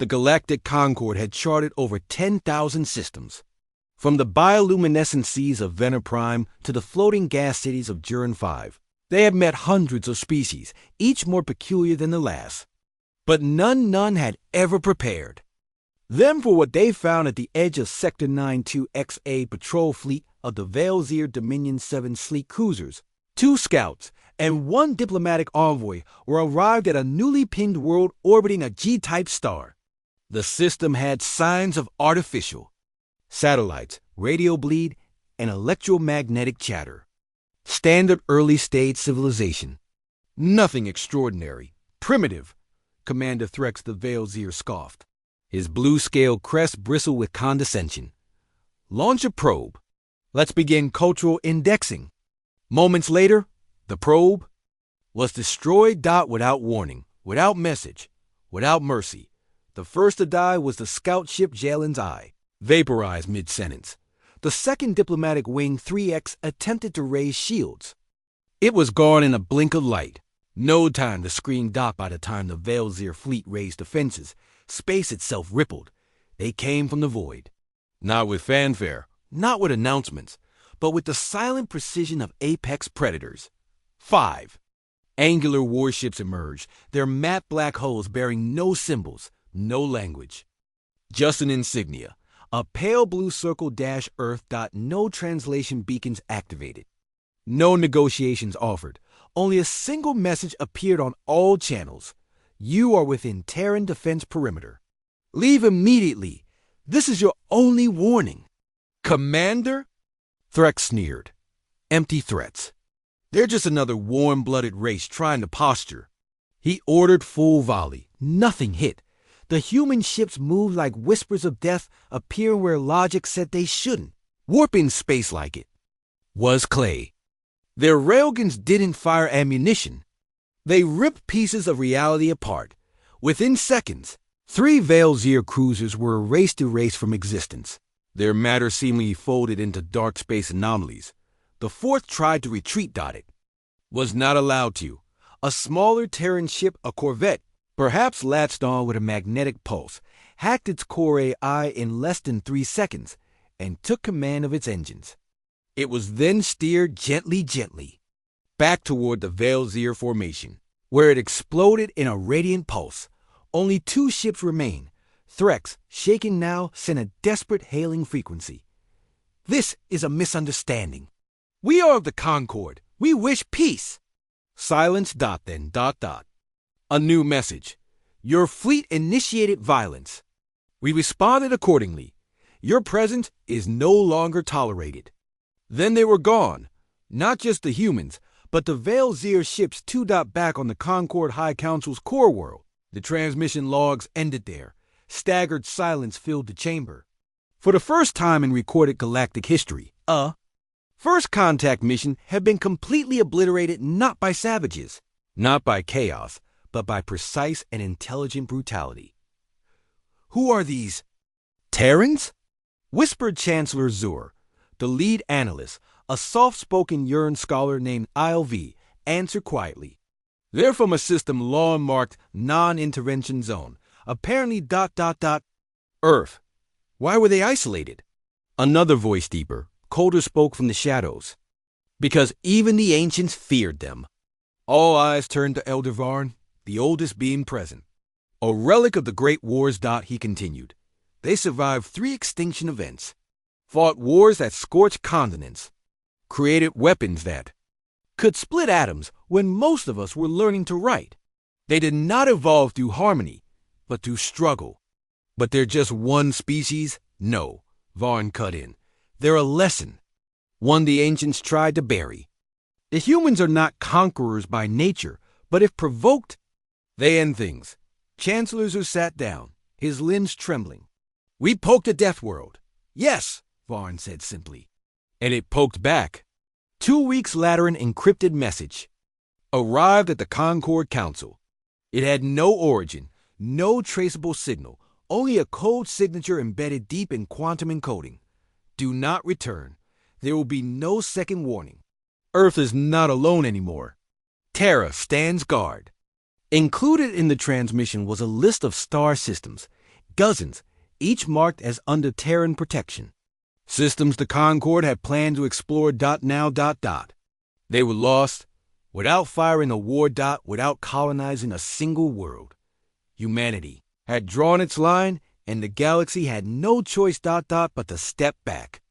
The Galactic Concord had charted over 10,000 systems. From the bioluminescent seas of Venner Prime to the floating gas cities of Jurin 5, they had met hundreds of species, each more peculiar than the last. But none had ever prepared them for what they found at the edge of Sector 92XA patrol fleet of the Veilzir Dominion 7 sleek cruisers. 2 scouts and 1 diplomatic envoy were arrived at a newly pinged world orbiting a G-type star. The system had signs of artificial satellites, radio bleed, and electromagnetic chatter. Standard early-stage civilization. Nothing extraordinary. Primitive, Commander Threx the Veilzir scoffed. His blue-scale crest bristled with condescension. Launch a probe. Let's begin cultural indexing. Moments later, the probe was destroyed without warning, without message, without mercy. The first to die was the scout ship Jalen's Eye, vaporized mid-sentence. The second diplomatic wing 3X attempted to raise shields. It was gone in a blink of light. No time to screen dock by the time the Veilzir fleet raised defenses. Space itself rippled. They came from the void. Not with fanfare, not with announcements, but with the silent precision of apex predators. 5. Angular warships emerged, their matte black hulls bearing no symbols, no language. Just an insignia. A pale blue circle -Earth. No translation beacons activated. No negotiations offered. Only a single message appeared on all channels. You are within Terran defense perimeter. Leave immediately. This is your only warning. Commander? Threx sneered. Empty threats. They're just another warm-blooded race trying to posture. He ordered full volley. Nothing hit. The human ships moved like whispers of death, appearing where logic said they shouldn't. Warping space like it was clay. Their railguns didn't fire ammunition. They ripped pieces of reality apart. Within seconds, 3 Veilzir cruisers were erased from existence. Their matter seemingly folded into dark space anomalies. The 4th tried to retreat. It was not allowed to. A smaller Terran ship, a corvette, perhaps latched on with a magnetic pulse, hacked its core AI in less than 3 seconds, and took command of its engines. It was then steered gently, back toward the Veilzir formation, where it exploded in a radiant pulse. Only 2 ships remained. Threx, shaken now, sent a desperate hailing frequency. This is a misunderstanding. We are of the Concord. We wish peace. Silence. Then. A new message. Your fleet initiated violence. We responded accordingly. Your presence is no longer tolerated. Then they were gone. Not just the humans, but the Veilzir ships 2. Back on the Concord High Council's core world. The transmission logs ended there. Staggered silence filled the chamber. For the first time in recorded galactic history, a first contact mission had been completely obliterated not by savages, not by chaos, but by precise and intelligent brutality. Who are these Terrans? Whispered Chancellor Zur, the lead analyst, a soft-spoken Yuran scholar named ILV, answered quietly. They're from a system law-marked non-intervention zone, apparently ... Earth. Why were they isolated? Another voice deeper, colder spoke from the shadows. Because even the ancients feared them. All eyes turned to Elder Varn, the oldest being present. A relic of the Great Wars. He continued. They survived 3 extinction events, fought wars that scorched continents, created weapons that could split atoms when most of us were learning to write. They did not evolve through harmony, but through struggle. But they're just one species? No, Varn cut in. They're a lesson, one the ancients tried to bury. The humans are not conquerors by nature, but if provoked, they end things. Chancellor Zur sat down, his limbs trembling. We poked a death world. Yes, Varn said simply. And it poked back. 2 weeks later, an encrypted message arrived at the Concord Council. It had no origin, no traceable signal, only a code signature embedded deep in quantum encoding. Do not return. There will be no second warning. Earth is not alone anymore. Terra stands guard. Included in the transmission was a list of star systems, dozens, each marked as under Terran protection. Systems the Concord had planned to explore. Now. They were lost, without firing a war. Without colonizing a single world. Humanity had drawn its line, and the galaxy had no choice. But to step back.